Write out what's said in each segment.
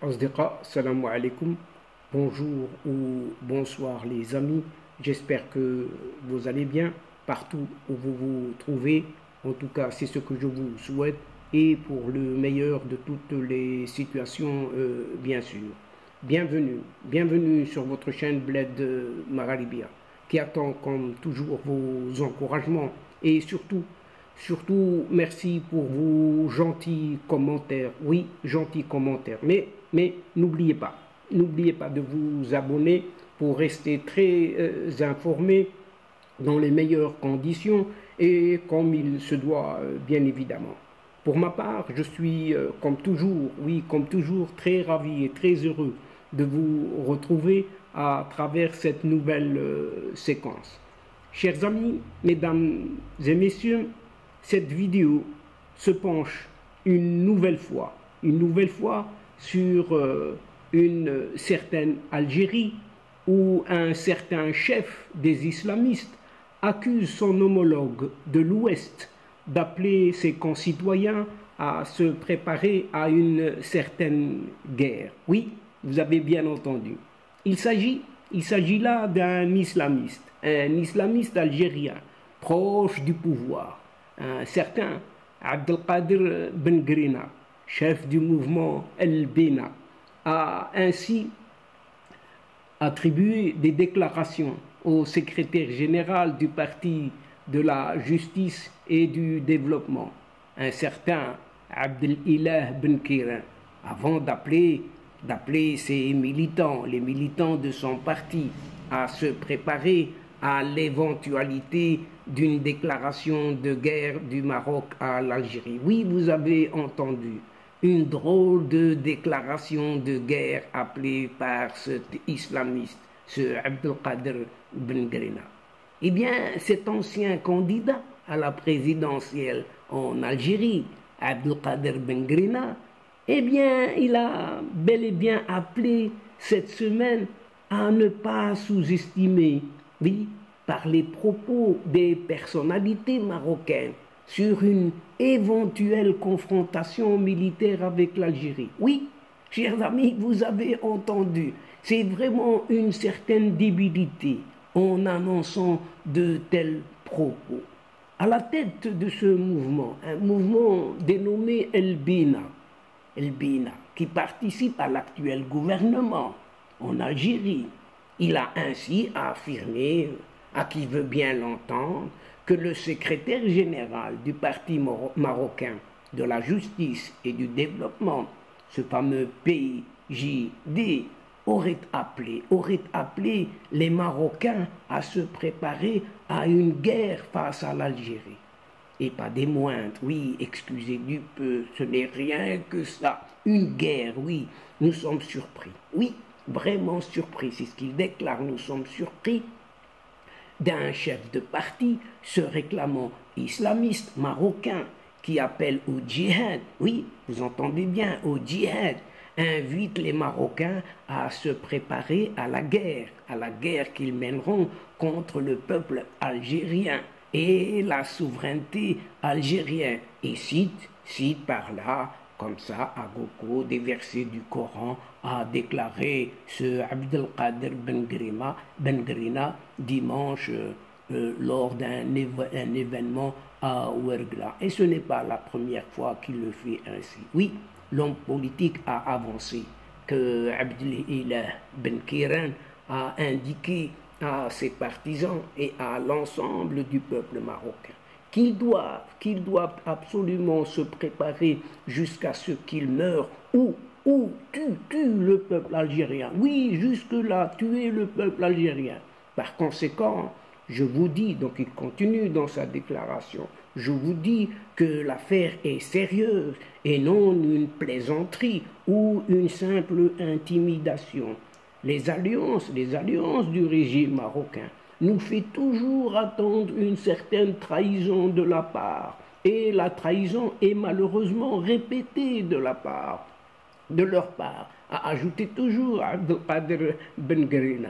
Asdiqa, salam alaikum, bonjour ou bonsoir les amis, j'espère que vous allez bien partout où vous vous trouvez, en tout cas c'est ce que je vous souhaite et pour le meilleur de toutes les situations bien sûr. Bienvenue sur votre chaîne Bled Magharibia qui attend comme toujours vos encouragements et surtout, merci pour vos gentils commentaires. Oui, gentils commentaires. Mais n'oubliez pas de vous abonner pour rester très informé dans les meilleures conditions et comme il se doit, bien évidemment. Pour ma part, je suis comme toujours, très ravi et très heureux de vous retrouver à travers cette nouvelle séquence. Chers amis, mesdames et messieurs, cette vidéo se penche une nouvelle fois sur une certaine Algérie où un certain chef des islamistes accuse son homologue de l'Ouest d'appeler ses concitoyens à se préparer à une certaine guerre. Oui, vous avez bien entendu. Il s'agit là d'un islamiste, un islamiste algérien proche du pouvoir. Un certain Abdelkader Ben Grina, chef du mouvement El Bena, a ainsi attribué des déclarations au secrétaire général du parti de la justice et du développement, un certain Abdelilah Ben Kiran, avant d'appeler ses militants, les militants de son parti, à se préparer à l'éventualité d'une déclaration de guerre du Maroc à l'Algérie. Oui, vous avez entendu, une drôle de déclaration de guerre appelée par cet islamiste, ce Abdelkader Ben Grina. Eh bien, cet ancien candidat à la présidentielle en Algérie, Abdelkader Ben Grina, eh bien, il a bel et bien appelé cette semaine à ne pas sous-estimer, oui, par les propos des personnalités marocaines sur une éventuelle confrontation militaire avec l'Algérie. Oui, chers amis, vous avez entendu, c'est vraiment une certaine débilité en annonçant de tels propos. À la tête de ce mouvement, un mouvement dénommé El Bena, qui participe à l'actuel gouvernement en Algérie, il a ainsi affirmé, à qui veut bien l'entendre, que le secrétaire général du parti marocain de la justice et du développement, ce fameux PJD, aurait appelé les Marocains à se préparer à une guerre face à l'Algérie. Et pas des moindres, oui, excusez du peu, ce n'est rien que ça, une guerre, oui, nous sommes surpris, oui, vraiment surpris, c'est ce qu'il déclare, nous sommes surpris d'un chef de parti se réclamant islamiste marocain qui appelle au djihad, oui, vous entendez bien, au djihad, invite les Marocains à se préparer à la guerre qu'ils mèneront contre le peuple algérien et la souveraineté algérienne, et cite par là, comme ça, à gogo, des versets du Coran, a déclaré ce Abdelkader Ben Grina dimanche lors d'un événement à Ouergla. Et ce n'est pas la première fois qu'il le fait ainsi. Oui, l'homme politique a avancé que Abdelilah Ben Kiran a indiqué à ses partisans et à l'ensemble du peuple marocain qu'ils doivent absolument se préparer jusqu'à ce qu'ils meurent ou tuent le peuple algérien. Oui, jusque-là, tuer le peuple algérien. Par conséquent, je vous dis, donc il continue dans sa déclaration, je vous dis que l'affaire est sérieuse et non une plaisanterie ou une simple intimidation. Les alliances du régime marocain nous fait toujours attendre une certaine trahison de la part. Et la trahison est malheureusement répétée de leur part, a ajouté toujours Abdelkader Ben Grina.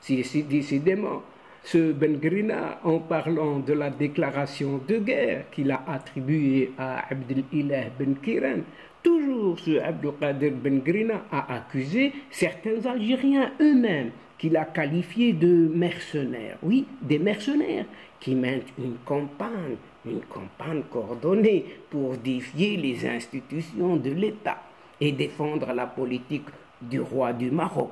Décidément, ce Ben Grina, en parlant de la déclaration de guerre qu'il a attribuée à Abdelilah Ben Kiran, toujours ce Abdelkader Ben Grina a accusé certains Algériens eux-mêmes qu'il a qualifiés de mercenaires. Oui, des mercenaires qui mènent une campagne coordonnée pour défier les institutions de l'État et défendre la politique du roi du Maroc,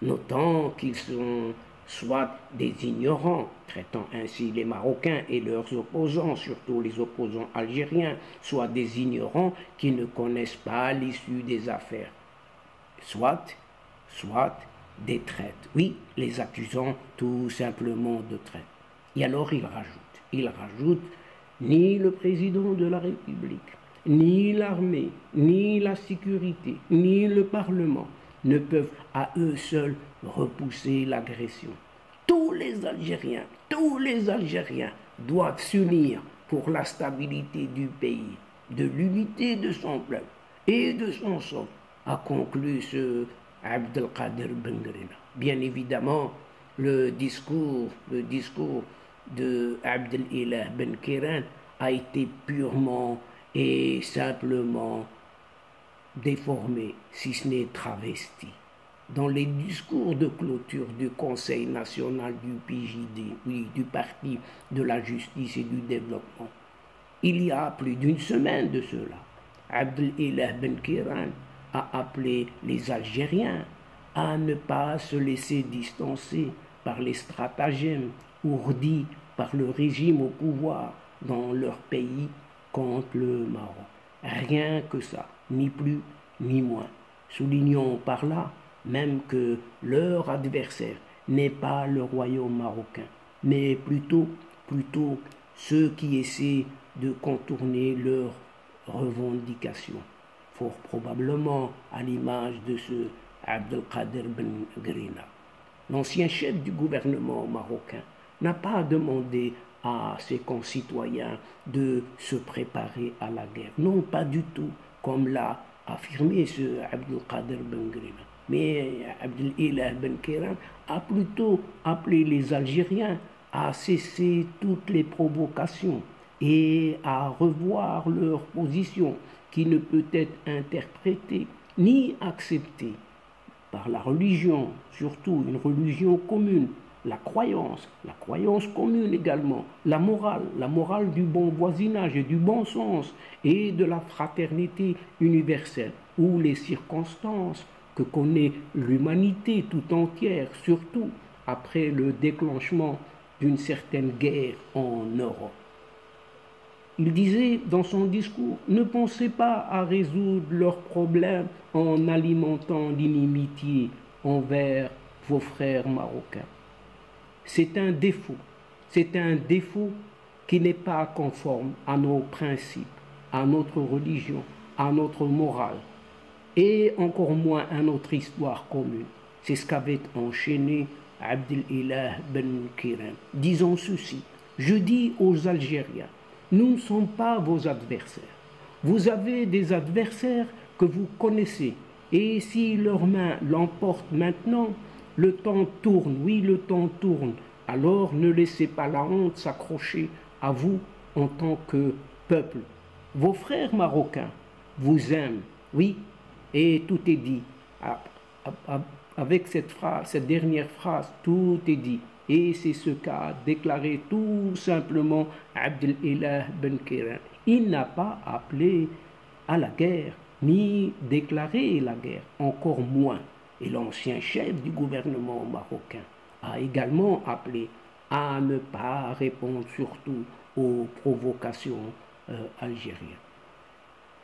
notant qu'ils sont soit des ignorants, traitant ainsi les Marocains et leurs opposants, surtout les opposants algériens, soit des ignorants qui ne connaissent pas l'issue des affaires, soit des traites. Oui, les accusant tout simplement de traite. Et alors il rajoute, ni le président de la République, ni l'armée, ni la sécurité, ni le Parlement ne peuvent à eux seuls repousser l'agression. Tous les Algériens doivent s'unir pour la stabilité du pays, de l'unité de son peuple et de son sol, a conclu ce Abdelkader Ben Grina. Bien évidemment, le discours de Abdelilah Ben Kéran a été purement et simplement déformé, si ce n'est travesti. Dans les discours de clôture du Conseil national du PJD, oui, du Parti de la justice et du développement, il y a plus d'une semaine de cela, Abdelilah Ben Kéran a appelé les Algériens à ne pas se laisser distancer par les stratagèmes ourdis par le régime au pouvoir dans leur pays contre le Maroc. Rien que ça, ni plus ni moins. Soulignons par là même que leur adversaire n'est pas le royaume marocain, mais plutôt ceux qui essaient de contourner leurs revendications, fort probablement à l'image de ce Abdelkader Ben Grina. L'ancien chef du gouvernement marocain n'a pas demandé à ses concitoyens de se préparer à la guerre. Non, pas du tout, comme l'a affirmé ce Abdelkader Ben Grina. Mais Abdelilah Ben Kéran a plutôt appelé les Algériens à cesser toutes les provocations et à revoir leur position qui ne peut être interprétée ni acceptée par la religion, surtout une religion commune, la croyance commune également, la morale du bon voisinage et du bon sens et de la fraternité universelle, où les circonstances que connaît l'humanité tout entière, surtout après le déclenchement d'une certaine guerre en Europe. Il disait dans son discours, ne pensez pas à résoudre leurs problèmes en alimentant l'inimitié envers vos frères marocains. C'est un défaut qui n'est pas conforme à nos principes, à notre religion, à notre morale, et encore moins à notre histoire commune. C'est ce qu'avait enchaîné Abdelilah Ben Kéran. Disons ceci, je dis aux Algériens, nous ne sommes pas vos adversaires. Vous avez des adversaires que vous connaissez, et si leurs mains l'emportent maintenant, le temps tourne, oui, le temps tourne. Alors ne laissez pas la honte s'accrocher à vous en tant que peuple. Vos frères marocains vous aiment, oui, et tout est dit. Avec cette dernière phrase, tout est dit. Et c'est ce qu'a déclaré tout simplement Abdelilah Ben Kéran. Il n'a pas appelé à la guerre, ni déclaré la guerre, encore moins. Et l'ancien chef du gouvernement marocain a également appelé à ne pas répondre surtout aux provocations algériennes.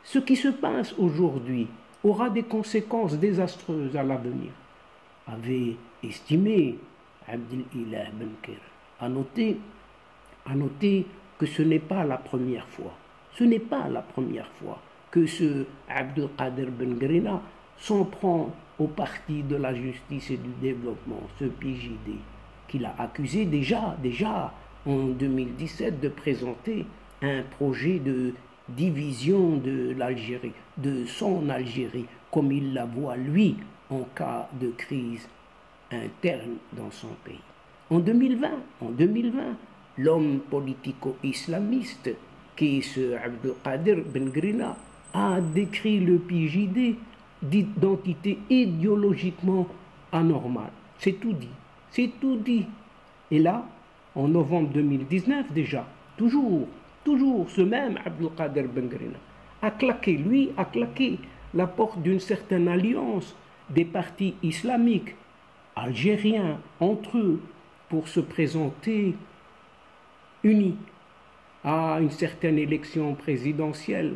Ce qui se passe aujourd'hui aura des conséquences désastreuses à l'avenir, avait estimé Abdelilah Ben Kéran. À noter que ce n'est pas la première fois. Ce n'est pas la première fois que ce Abdelkader Ben Grina s'en prend au Parti de la justice et du développement, ce PJD, qu'il a accusé déjà en 2017 de présenter un projet de division de l'Algérie, de son Algérie, comme il la voit lui en cas de crise interne dans son pays. En 2020, l'homme politico-islamiste qui est ce Abdelkader Ben Grina a décrit le PJD d'identité idéologiquement anormale. C'est tout dit. C'est tout dit. Et là, en novembre 2019 déjà, toujours ce même Abdelkader Bengrina a claqué, lui, a claqué la porte d'une certaine alliance des partis islamiques algériens entre eux pour se présenter unis à une certaine élection présidentielle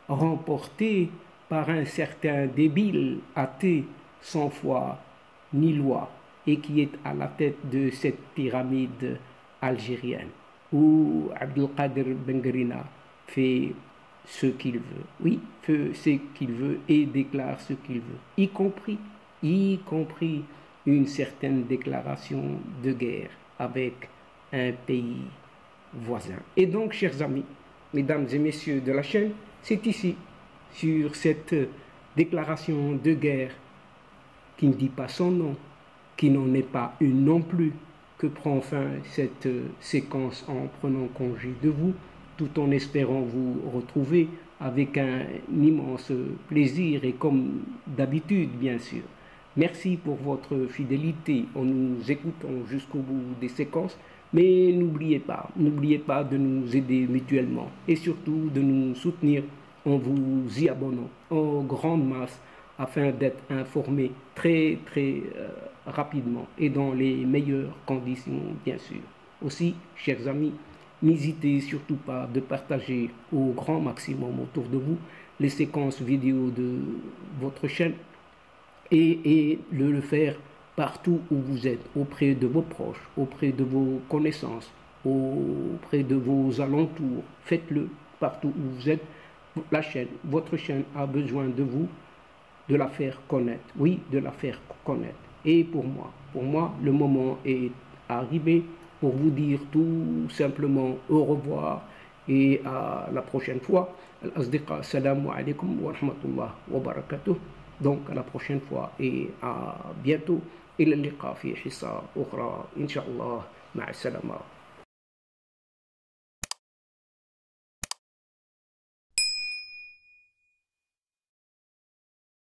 remportée par un certain débile athée sans foi ni loi et qui est à la tête de cette pyramide algérienne où Abdelkader Bengrina fait ce qu'il veut. Oui, fait ce qu'il veut et déclare ce qu'il veut, y compris une certaine déclaration de guerre avec un pays voisin. Et donc, chers amis, mesdames et messieurs de la chaîne, c'est ici, sur cette déclaration de guerre qui ne dit pas son nom, qui n'en est pas une non plus, que prend fin cette séquence en prenant congé de vous, tout en espérant vous retrouver avec un immense plaisir et comme d'habitude, bien sûr. Merci pour votre fidélité en nous écoutant jusqu'au bout des séquences, mais n'oubliez pas de nous aider mutuellement et surtout de nous soutenir en vous y abonnant en grande masse afin d'être informé très rapidement et dans les meilleures conditions, bien sûr. Aussi, chers amis, n'hésitez surtout pas de partager au grand maximum autour de vous les séquences vidéo de votre chaîne et de le faire partout où vous êtes, auprès de vos proches, auprès de vos connaissances, auprès de vos alentours. Faites-le partout où vous êtes. La chaîne, votre chaîne a besoin de vous, de la faire connaître. Oui, de la faire connaître. Et pour moi, le moment est arrivé pour vous dire tout simplement au revoir et à la prochaine fois. Al-Asdiqa, assalamu alaikum wa rahmatullah wa barakatuh. Donc à la prochaine fois et à bientôt. إلى اللقاء في حصة أخرى إن شاء الله مع السلامة.